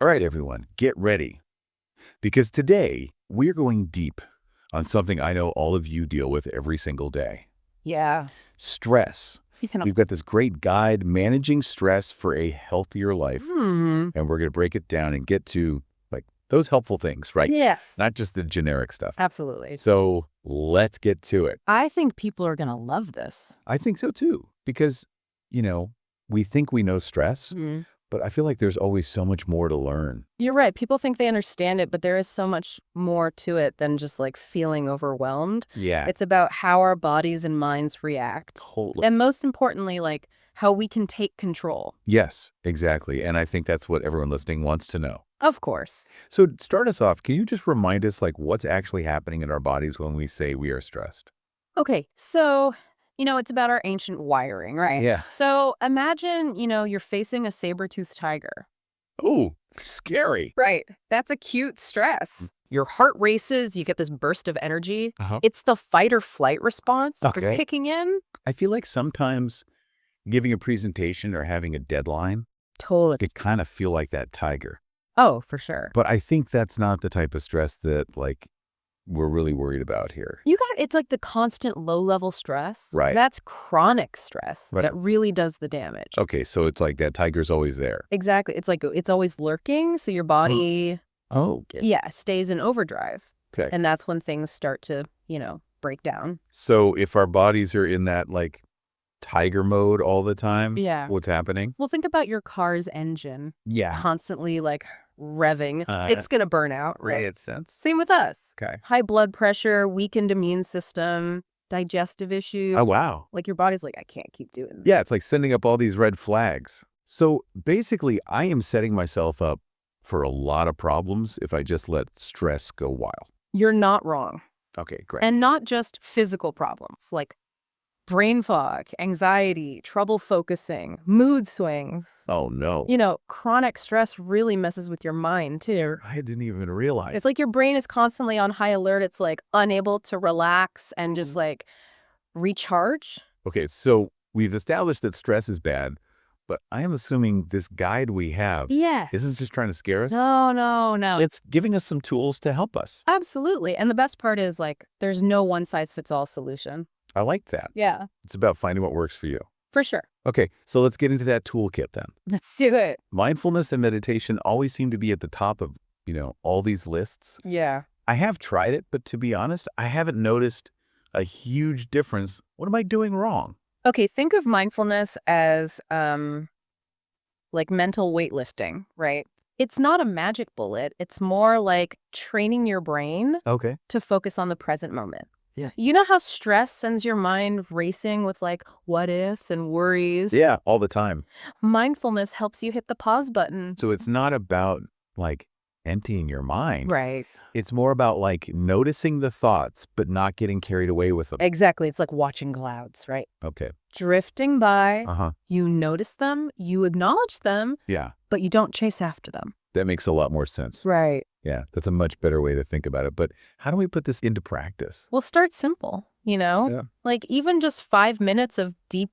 All right, everyone, get ready. Because today, we're going deep on something I know all of you deal with every single day. Yeah. Stress. We've got this great guide, Managing Stress for a Healthier Life. And we're going to break it down and get to, like, those helpful things, right? Yes. Not just the generic stuff. Absolutely. So let's get to it. I think people are going to love this. I think so, too. Because, we think we know stress, but I feel like there's always so much more to learn. You're right. People think they understand it, but there is so much more to it than just like feeling overwhelmed. Yeah, It's about how our bodies and minds react. totally. And most importantly, like how we can take control. Yes, exactly. And I think that's what everyone listening wants to know. Of course. So to start us off, can you just remind us like what's actually happening in our bodies when we say we are stressed? Okay. So, it's about our ancient wiring, right? Yeah. So imagine, you're facing a saber-toothed tiger. Oh, scary. Right. That's acute stress. Your heart races, you get this burst of energy. Uh-huh. It's the fight or flight response Okay. kicking in. I feel like sometimes giving a presentation or having a deadline, Totally. they kind of feel like that tiger. Oh, for sure. But I think that's not the type of stress that like we're really worried about here. It's like the constant low-level stress. Right. That's chronic stress Right. that really does the damage. Okay, so it's like that tiger's always there. Exactly. It's like it's always lurking, so your body, Oh, okay. stays in overdrive. Okay. And that's when things start to, break down. So if our bodies are in that like tiger mode all the time, Yeah. what's happening? Well, think about your car's engine Yeah. constantly like revving. Uh, It's going to burn out. Right, sense. Same with us. Okay. High blood pressure, weakened immune system, digestive issues. Oh, wow. Like your body's like, I can't keep doing this. Yeah, it's like sending up all these red flags. So basically, I am setting myself up for a lot of problems if I just let stress go wild. You're not wrong. Okay, great. And not just physical problems like brain fog, anxiety, trouble focusing, mood swings. Oh, no. Chronic stress really messes with your mind too. I didn't even realize. It's like your brain is constantly on high alert. It's like unable to relax and just like recharge. Okay, so we've established that stress is bad, but I am assuming this guide we have Yes. isn't just trying to scare us. No. It's giving us some tools to help us. Absolutely. And the best part is like there's no one-size-fits-all solution. I like that. Yeah, It's about finding what works for you. for sure. Okay, so let's get into that toolkit then. Let's do it. Mindfulness and meditation always seem to be at the top of, all these lists. Yeah. I have tried it, but to be honest, I haven't noticed a huge difference. What am I doing wrong? Okay, think of mindfulness as like mental weightlifting, right? It's not a magic bullet. It's more like training your brain Okay. to focus on the present moment. Yeah. You know how stress sends your mind racing with like what ifs and worries? Yeah, all the time. Mindfulness helps you hit the pause button. So it's not about like emptying your mind. Right. It's more about like noticing the thoughts, but not getting carried away with them. Exactly. It's like watching clouds, right? Okay. Drifting by, Uh-huh. you notice them, you acknowledge them, Yeah, but you don't chase after them. that makes a lot more sense. Right. Yeah, that's a much better way to think about it. But how do we put this into practice? Well, start simple, Yeah. Like even just 5 minutes of deep,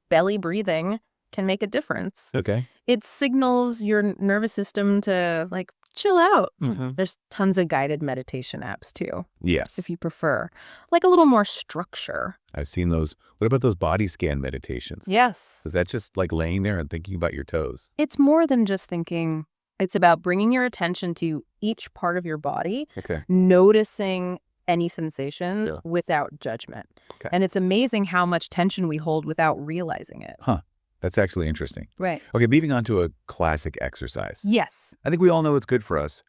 belly breathing can make a difference. Okay. It signals your nervous system to like chill out. Mm-hmm. There's tons of guided meditation apps too, Yes. if you prefer. Like a little more structure. I've seen those. What about those body scan meditations? Yes. Is that just like laying there and thinking about your toes? It's more than just thinking. It's about bringing your attention to each part of your body, Okay. noticing any sensation Yeah. without judgment. Okay. And it's amazing how much tension we hold without realizing it. That's actually interesting. Right. Okay, moving on to a classic exercise. Yes. I think we all know it's good for us,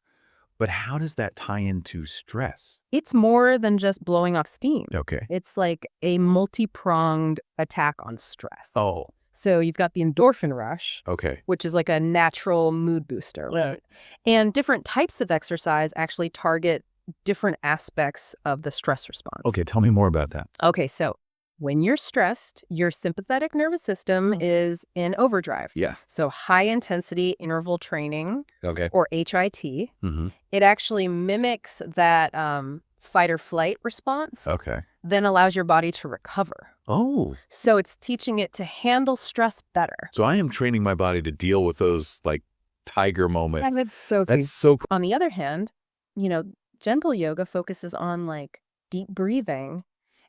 but how does that tie into stress? It's more than just blowing off steam. Okay. It's like a multi-pronged attack on stress. Oh, So you've got the endorphin rush, okay. which is like a natural mood booster. Right. And different types of exercise actually target different aspects of the stress response. Okay, tell me more about that. Okay, so when you're stressed, your sympathetic nervous system is in overdrive. Yeah. So high intensity interval training, Okay. or HIT, Mm-hmm. it actually mimics that fight or flight response, Okay. then allows your body to recover. Oh. So it's teaching it to handle stress better. So I am training my body to deal with those like tiger moment. And it's so That's so cool. On the other hand, gentle yoga focuses on like deep breathing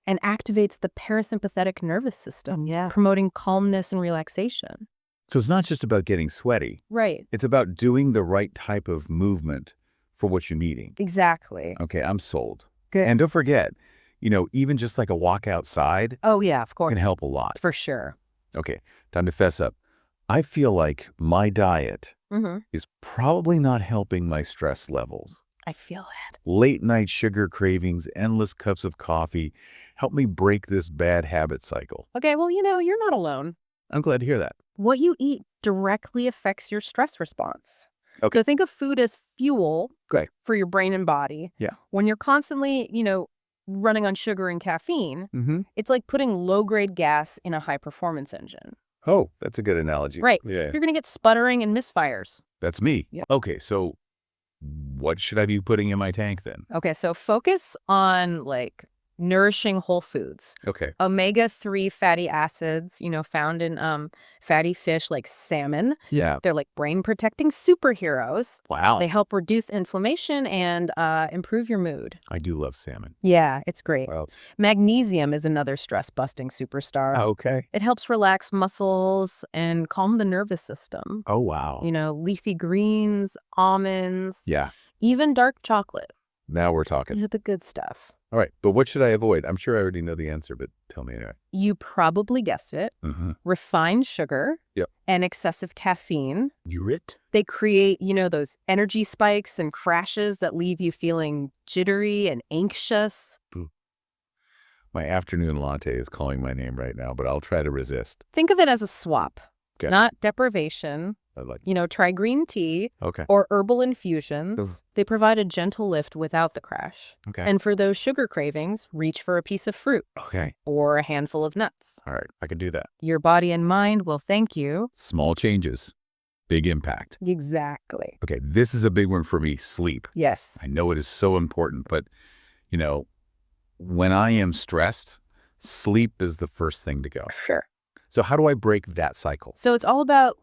and activates the parasympathetic nervous system, promoting calmness and relaxation. So it's not just about getting sweaty. Right. It's about doing the right type of movement for what you're needing. Exactly. Okay, I'm sold. Good. And don't forget, even just like a walk outside Oh, yeah, of course. can help a lot. For sure. Okay, time to fess up. I feel like my diet is probably not helping my stress levels. I feel that. Late night sugar cravings, endless cups of coffee help me break this bad habit cycle. Okay, well, you're not alone. I'm glad to hear that. What you eat directly affects your stress response. Okay. So think of food as fuel for your brain and body. Yeah. When you're constantly, running on sugar and caffeine, it's like putting low-grade gas in a high-performance engine. Oh, that's a good analogy. Right. Yeah. You're going to get sputtering and misfires. That's me. Yep. Okay, so what should I be putting in my tank then? Okay, so focus on like nourishing whole foods. Okay. Omega-3 fatty acids, found in fatty fish like salmon. Yeah. They're like brain-protecting superheroes. Wow. They help reduce inflammation and improve your mood. I do love salmon. Yeah, it's great. Wow. Magnesium is another stress-busting superstar. Okay. It helps relax muscles and calm the nervous system. Oh, wow. Leafy greens, almonds, Yeah. even dark chocolate. Now we're talking. The good stuff. All right, but what should I avoid? I'm sure I already know the answer, but tell me anyway. You probably guessed it. Refined sugar and excessive caffeine. They create, those energy spikes and crashes that leave you feeling jittery and anxious. My afternoon latte is calling my name right now, but I'll try to resist. Think of it as a swap, not deprivation. I like Try green tea Okay. or herbal infusions. They provide a gentle lift without the crash. Okay. And for those sugar cravings, reach for a piece of fruit Okay. or a handful of nuts. All right, I can do that. Your body and mind will thank you. Small changes, big impact. Exactly. Okay, this is a big one for me, sleep. Yes. I know it is so important, but, when I am stressed, sleep is the first thing to go. Sure. So how do I break that cycle? So it's all about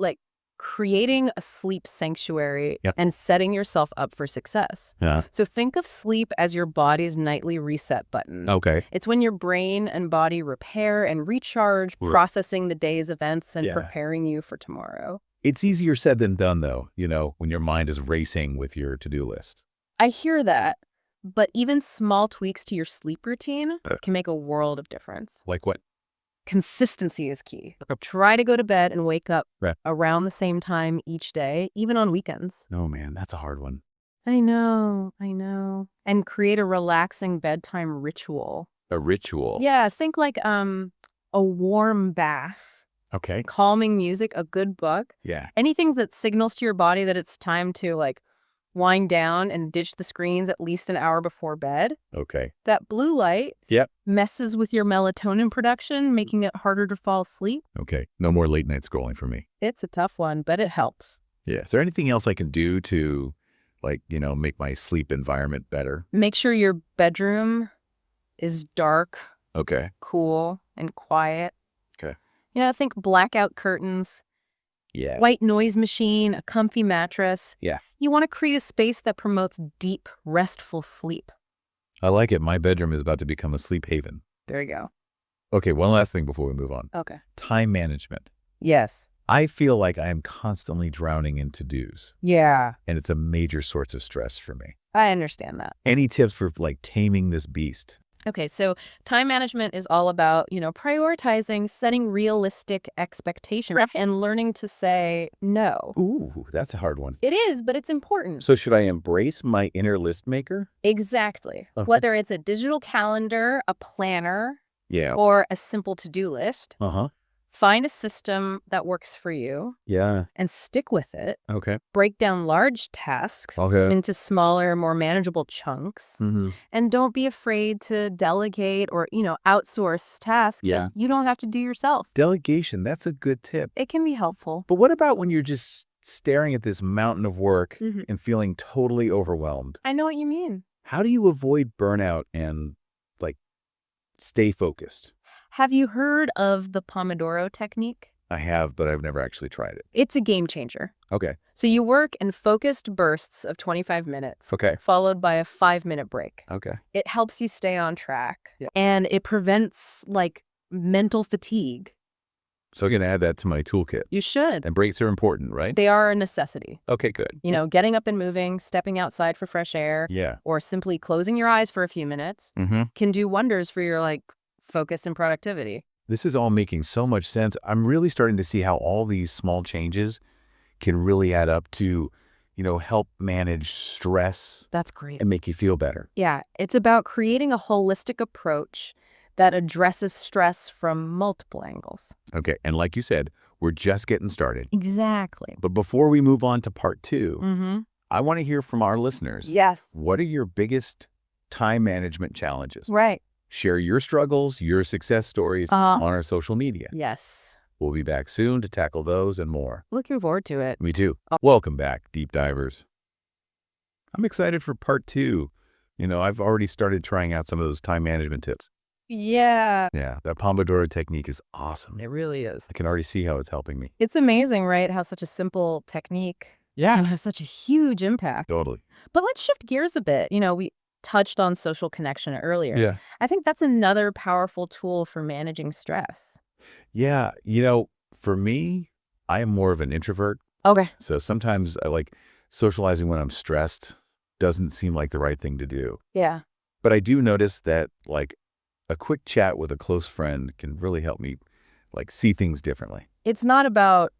creating a sleep sanctuary and setting yourself up for success. Yeah. So think of sleep as your body's nightly reset button. Okay. It's when your brain and body repair and recharge, processing the day's events and preparing you for tomorrow. It's easier said than done, though, when your mind is racing with your to-do list. I hear that, but even small tweaks to your sleep routine can make a world of difference. Like what? Consistency is key. Try to go to bed and wake up around the same time each day, even on weekends. Oh, man, that's a hard one. I know. And create a relaxing bedtime ritual. A ritual? Yeah, think like a warm bath. Okay. Calming music, a good book. Yeah. Anything that signals to your body that it's time to wind down and ditch the screens at least an hour before bed. Okay. That blue light messes with your melatonin production, making it harder to fall asleep. Okay. No more late night scrolling for me. It's a tough one, but it helps. Yeah. Is there anything else I can do to, make my sleep environment better? Make sure your bedroom is dark, cool, and quiet. Okay. Think blackout curtains. Yeah. White noise machine, a comfy mattress. Yeah. You want to create a space that promotes deep, restful sleep. I like it. My bedroom is about to become a sleep haven. There you go. Okay, one last thing before we move on. Okay. Time management. Yes. I feel like I am constantly drowning in to-dos. Yeah. And it's a major source of stress for me. I understand that. Any tips for taming this beast? Okay, so time management is all about, prioritizing, setting realistic expectations, and learning to say no. Ooh, that's a hard one. It is, but it's important. So should I embrace my inner list maker? Exactly. Okay. Whether it's a digital calendar, a planner, or a simple to-do list. Find a system that works for you. Yeah. And stick with it. Okay. Break down large tasks into smaller, more manageable chunks. And don't be afraid to delegate or, outsource tasks that you don't have to do yourself. Delegation, that's a good tip. It can be helpful. But what about when you're just staring at this mountain of work and feeling totally overwhelmed? I know what you mean. How do you avoid burnout and, stay focused? Have you heard of the Pomodoro technique? I have, but I've never actually tried it. It's a game changer. Okay. So you work in focused bursts of 25 minutes, Okay. followed by a 5-minute break. Okay. It helps you stay on track, and it prevents, like, mental fatigue. So I'm going to add that to my toolkit. You should. And breaks are important, right? They are a necessity. Okay, good. You know, getting up and moving, stepping outside for fresh air, or simply closing your eyes for a few minutes can do wonders for your, like, focus and productivity. This is all making so much sense. I'm really starting to see how all these small changes can really add up to, help manage stress. That's great. And make you feel better. Yeah, it's about creating a holistic approach that addresses stress from multiple angles. Okay, and like you said, we're just getting started. Exactly. But before we move on to part 2, I want to hear from our listeners. Yes. What are your biggest time management challenges? Right. Share your struggles, your success stories on our social media. Yes. We'll be back soon to tackle those and more. Looking forward to it. Me too. Welcome back, Deep Divers. I'm excited for part 2. I've already started trying out some of those time management tips. Yeah. Yeah, that Pomodoro technique is awesome. It really is. I can already see how it's helping me. It's amazing, right, how such a simple technique can have such a huge impact. Totally. But let's shift gears a bit. We touched on social connection earlier. Yeah. I think that's another powerful tool for managing stress. Yeah, for me, I am more of an introvert. Okay. So sometimes I like socializing when I'm stressed doesn't seem like the right thing to do. Yeah. But I do notice that, like, a quick chat with a close friend can really help me, like, see things differently. It's not about,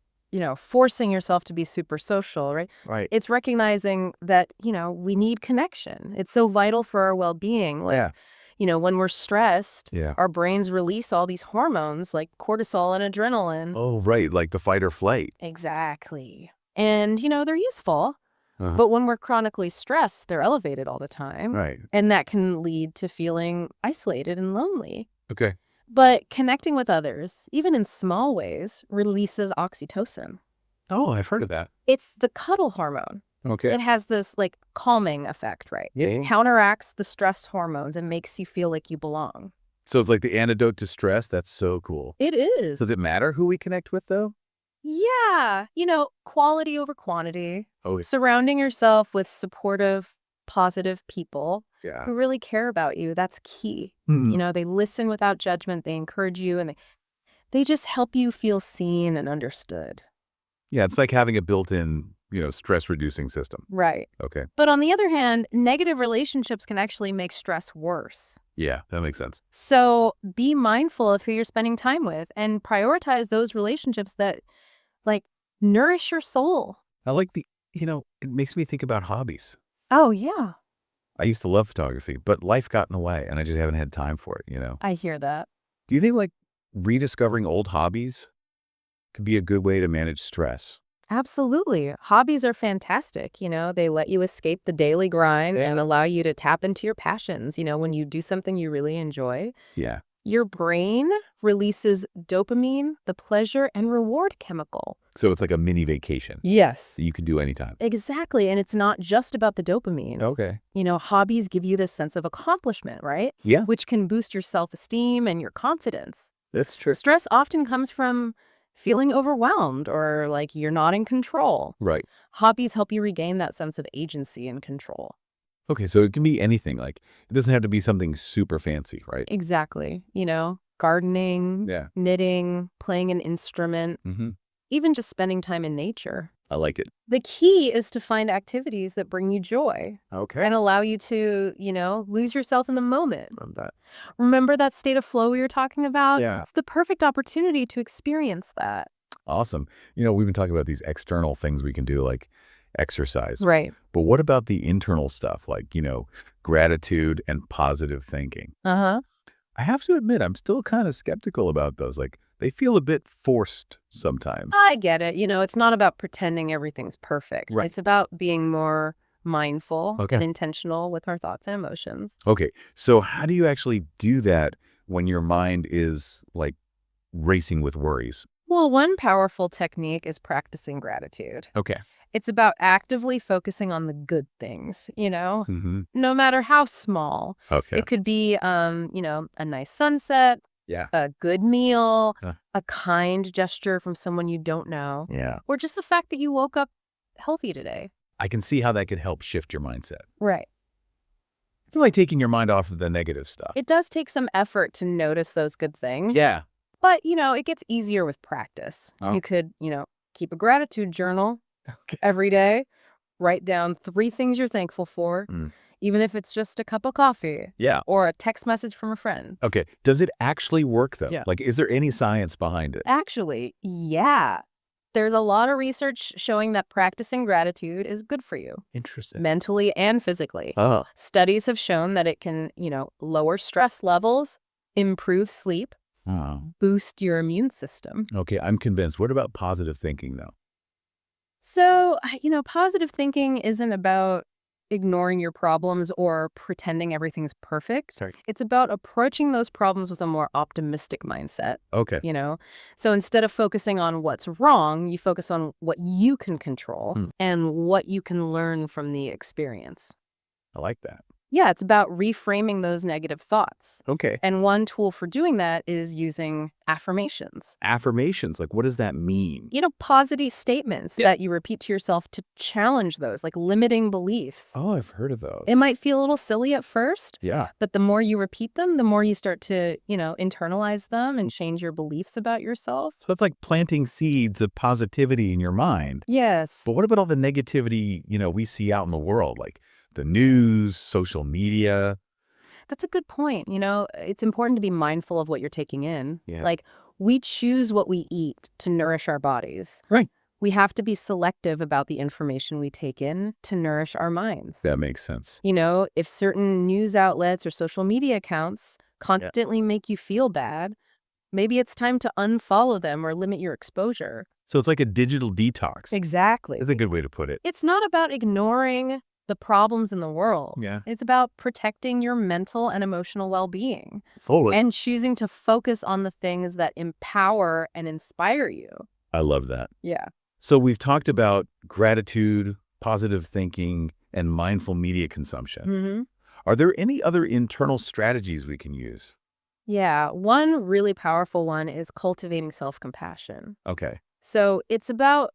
forcing yourself to be super social, right? Right. It's recognizing that, we need connection. It's so vital for our well-being. Like, when we're stressed, our brains release all these hormones like cortisol and adrenaline. Oh, right. Like the fight or flight. Exactly. And, they're useful. But when we're chronically stressed, they're elevated all the time. Right. And that can lead to feeling isolated and lonely. Okay. But connecting with others, even in small ways, releases oxytocin. Oh, I've heard of that. It's the cuddle hormone. Okay. It has this, like, calming effect, right? Yeah. It counteracts the stress hormones and makes you feel like you belong. So it's like the antidote to stress? That's so cool. It is. Does it matter who we connect with, though? Yeah. Quality over quantity. Oh, Surrounding yourself with supportive, positive people yeah. who really care about you, that's key. They listen without judgment, they encourage you, and they just help you feel seen and understood. Yeah, it's like having a built-in, stress-reducing system. Right. Okay. But on the other hand, negative relationships can actually make stress worse. Yeah, that makes sense. So be mindful of who you're spending time with and prioritize those relationships that, like, nourish your soul. I like it makes me think about hobbies. Oh, yeah. I used to love photography, but life got in the way, and I just haven't had time for it, I hear that. Do you think, like, rediscovering old hobbies could be a good way to manage stress? Absolutely. Hobbies are fantastic. They let you escape the daily grind and allow you to tap into your passions. When you do something you really enjoy, Yeah. your brain releases dopamine, the pleasure and reward chemical. So it's like a mini vacation Yes. that you can do anytime. Exactly. And it's not just about the dopamine. Okay. Hobbies give you this sense of accomplishment, right? Yeah. Which can boost your self-esteem and your confidence. That's true. Stress often comes from feeling overwhelmed or like you're not in control. Right. Hobbies help you regain that sense of agency and control. Okay, so it can be anything. Like, it doesn't have to be something super fancy, right? Exactly. Gardening, knitting, playing an instrument, even just spending time in nature. I like it. The key is to find activities that bring you joy. Okay. And allow you to, lose yourself in the moment. Love that. Remember that state of flow we were talking about? Yeah. It's the perfect opportunity to experience that. Awesome. We've been talking about these external things we can do, like exercise. Right. But what about the internal stuff, like, gratitude and positive thinking? Uh-huh. I have to admit, I'm still kind of skeptical about those. Like, they feel a bit forced sometimes. I get it. It's not about pretending everything's perfect. Right. It's about being more mindful Okay. and intentional with our thoughts and emotions. Okay, so how do you actually do that when your mind is, like, racing with worries? Well, one powerful technique is practicing gratitude. Okay. It's about actively focusing on the good things, no matter how small. Okay. It could be, a nice sunset, Yeah. A good meal, a kind gesture from someone you don't know. Yeah. Or just the fact that you woke up healthy today. I can see how that could help shift your mindset. Right. It's like taking your mind off of the negative stuff. It does take some effort to notice those good things. Yeah. But, it gets easier with practice. Oh. You could, keep a gratitude journal every day. Write down 3 things you're thankful for, even if it's just a cup of coffee. Yeah. Or a text message from a friend. Okay. Does it actually work, though? Yeah. Like, is there any science behind it? Actually, yeah. There's a lot of research showing that practicing gratitude is good for you. Interesting. Mentally and physically. Oh. Studies have shown that it can, lower stress levels, improve sleep, boost your immune system. Okay, I'm convinced. What about positive thinking, though? So, positive thinking isn't about ignoring your problems or pretending everything's perfect. Sorry. It's about approaching those problems with a more optimistic mindset. Okay. So instead of focusing on what's wrong, you focus on what you can control and what you can learn from the experience. I like that. Yeah, it's about reframing those negative thoughts. Okay. And one tool for doing that is using affirmations. Affirmations, like what does that mean? Positive statements that you repeat to yourself to challenge those, like limiting beliefs. Oh, I've heard of those. It might feel a little silly at first. Yeah. But the more you repeat them, the more you start to, internalize them and change your beliefs about yourself. So it's like planting seeds of positivity in your mind. Yes. But what about all the negativity, we see out in the world, like the news, social media? That's a good point. It's important to be mindful of what you're taking in. Yeah. Like, we choose what we eat to nourish our bodies. Right. We have to be selective about the information we take in to nourish our minds. That makes sense. If certain news outlets or social media accounts constantly make you feel bad, maybe it's time to unfollow them or limit your exposure. So it's like a digital detox. Exactly. That's a good way to put it. It's not about ignoring the problems in the world. Yeah. It's about protecting your mental and emotional well-being. Totally. And choosing to focus on the things that empower and inspire you. I love that. Yeah. So we've talked about gratitude, positive thinking, and mindful media consumption. Are there any other internal strategies we can use? Yeah. One really powerful one is cultivating self-compassion. Okay. So it's about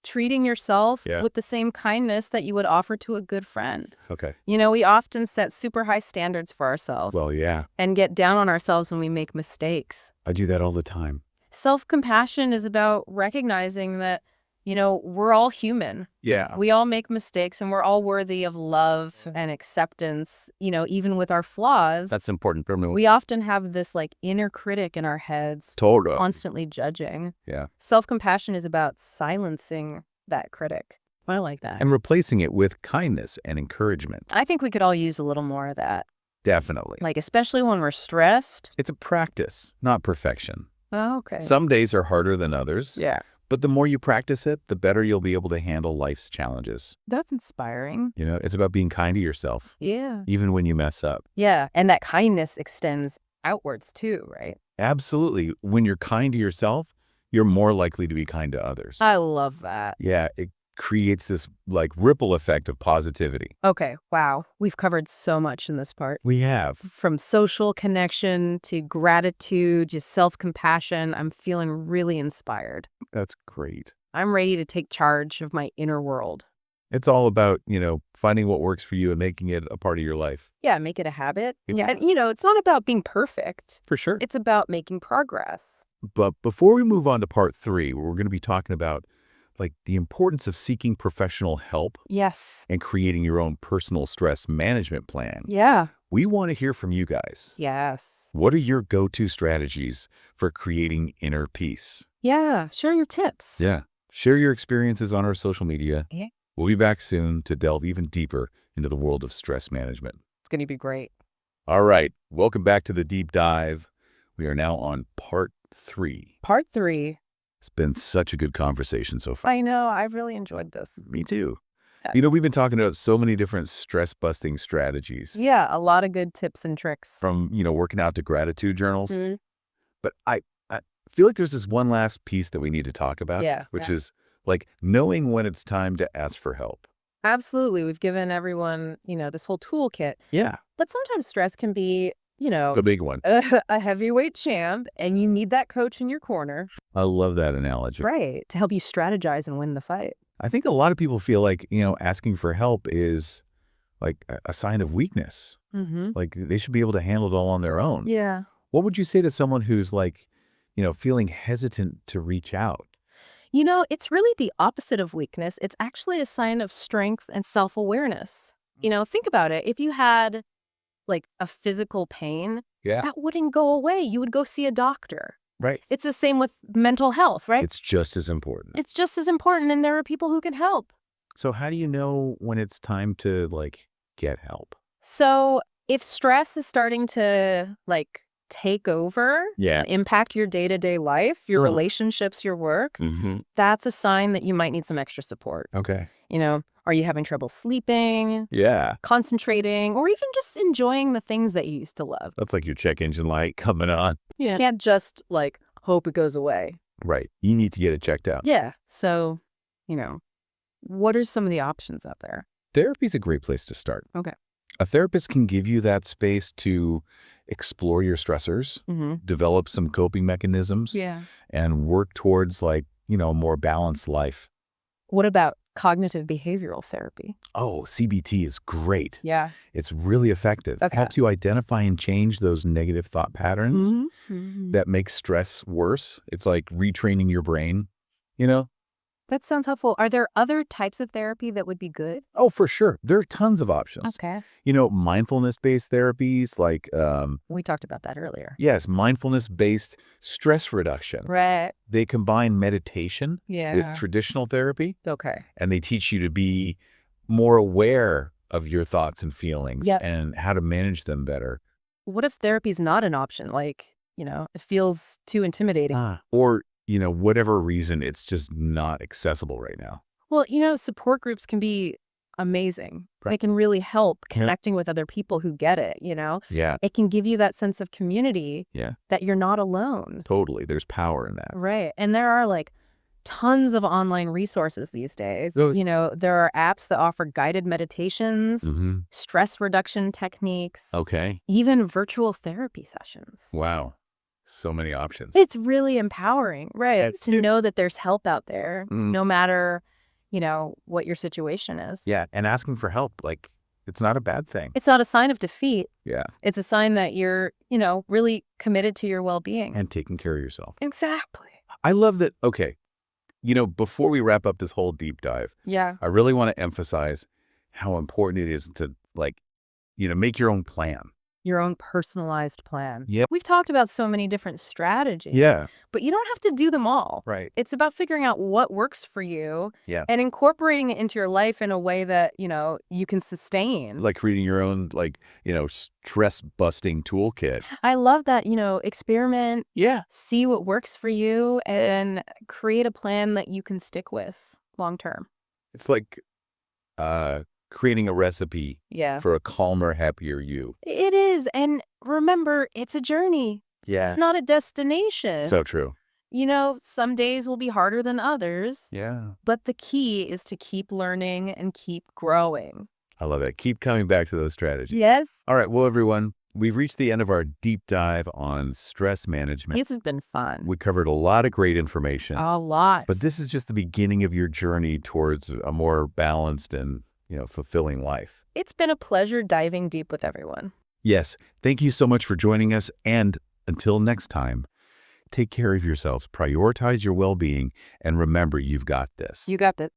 treating yourself Yeah. with the same kindness that you would offer to a good friend. Okay. We often set super high standards for ourselves. Well, yeah. And get down on ourselves when we make mistakes. I do that all the time. Self-compassion is about recognizing that, we're all human. Yeah. We all make mistakes and we're all worthy of love and acceptance, even with our flaws. That's important for me. We often have this inner critic in our heads, Totally. constantly judging. Yeah. Self-compassion is about silencing that critic. I like that. And replacing it with kindness and encouragement. I think we could all use a little more of that. Definitely. Especially when we're stressed. It's a practice, not perfection. Oh, okay. Some days are harder than others. Yeah. But the more you practice it, the better you'll be able to handle life's challenges. That's inspiring. It's about being kind to yourself. Yeah. Even when you mess up. Yeah. And that kindness extends outwards too, right? Absolutely. When you're kind to yourself, you're more likely to be kind to others. I love that. Yeah. It creates this ripple effect of positivity. Okay. Wow. We've covered so much in this part. We have. From social connection to gratitude, just self-compassion. I'm feeling really inspired. That's great. I'm ready to take charge of my inner world. It's all about, finding what works for you and making it a part of your life. Yeah, make it a habit. Yeah. And, it's not about being perfect. For sure. It's about making progress. But before we move on to part 3, where we're going to be talking about the importance of seeking professional help. Yes. And creating your own personal stress management plan. Yeah. We want to hear from you guys. Yes. What are your go-to strategies for creating inner peace? Yeah. Share your tips. Yeah. Share your experiences on our social media. Yeah. We'll be back soon to delve even deeper into the world of stress management. It's going to be great. All right. Welcome back to the Deep Dive. We are now on part 3. Part 3. It's been such a good conversation so far. I know. I've really enjoyed this. Me too. We've been talking about so many different stress-busting strategies. Yeah, a lot of good tips and tricks. From, working out to gratitude journals. But I feel like there's this one last piece that we need to talk about. Yeah. Which is knowing when it's time to ask for help. Absolutely. We've given everyone, this whole toolkit. Yeah. But sometimes stress can be, The big one. a heavyweight champ, and you need that coach in your corner. I love that analogy. Right. To help you strategize and win the fight. I think a lot of people feel like, asking for help is like a sign of weakness. Like they should be able to handle it all on their own. Yeah. What would you say to someone who's like, feeling hesitant to reach out? It's really the opposite of weakness. It's actually a sign of strength and self-awareness. Think about it. If you had like a physical pain, that wouldn't go away. You would go see a doctor. Right. It's the same with mental health, right? It's just as important. It's just as important, and there are people who can help. So how do you know when it's time to get help? So if stress is starting to take over and impact your day-to-day life, your relationships, your work, that's a sign that you might need some extra support. Okay. Are you having trouble sleeping? Yeah. Concentrating, or even just enjoying the things that you used to love? That's like your check engine light coming on. Yeah. You can't just hope it goes away. Right. You need to get it checked out. Yeah. So, what are some of the options out there? Therapy's a great place to start. Okay. A therapist can give you that space to explore your stressors, develop some coping mechanisms, and work towards a more balanced life. What about cognitive behavioral therapy? Oh, CBT is great. Yeah. It's really effective. Okay. It helps you identify and change those negative thought patterns that make stress worse. It's like retraining your brain, That sounds helpful. Are there other types of therapy that would be good? Oh, for sure. There are tons of options. Okay. Mindfulness-based therapies like we talked about that earlier. Yes, mindfulness-based stress reduction. Right. They combine meditation with traditional therapy. Okay. And they teach you to be more aware of your thoughts and feelings and how to manage them better. What if therapy's not an option? It feels too intimidating. Or whatever reason, it's just not accessible right now. Well, support groups can be amazing. Right. They can really help connecting with other people who get it, Yeah. It can give you that sense of community that you're not alone. Totally. There's power in that. Right. And there are tons of online resources these days. There are apps that offer guided meditations, stress reduction techniques, even virtual therapy sessions. Wow. So many options. It's really empowering, right? To know that there's help out there, no matter, what your situation is. Yeah, and asking for help, it's not a bad thing. It's not a sign of defeat. Yeah. It's a sign that you're, really committed to your well-being. And taking care of yourself. Exactly. I love that. Okay. Before we wrap up this whole deep dive, I really want to emphasize how important it is to, make your own plan. Your own personalized plan. Yep. We've talked about so many different strategies. Yeah. But you don't have to do them all. Right. It's about figuring out what works for you and incorporating it into your life in a way that, you can sustain. Like creating your own, stress-busting toolkit. I love that, experiment. Yeah. See what works for you and create a plan that you can stick with long term. It's like creating a recipe for a calmer, happier you. It is. And remember, it's a journey. Yeah. It's not a destination. So true. Some days will be harder than others. Yeah. But the key is to keep learning and keep growing. I love it. Keep coming back to those strategies. Yes. All right. Well, everyone, we've reached the end of our deep dive on stress management. This has been fun. We covered a lot of great information. A lot. But this is just the beginning of your journey towards a more balanced and fulfilling life. It's been a pleasure diving deep with everyone. Yes. Thank you so much for joining us. And until next time, take care of yourselves, prioritize your well-being, and remember, you've got this. You got this.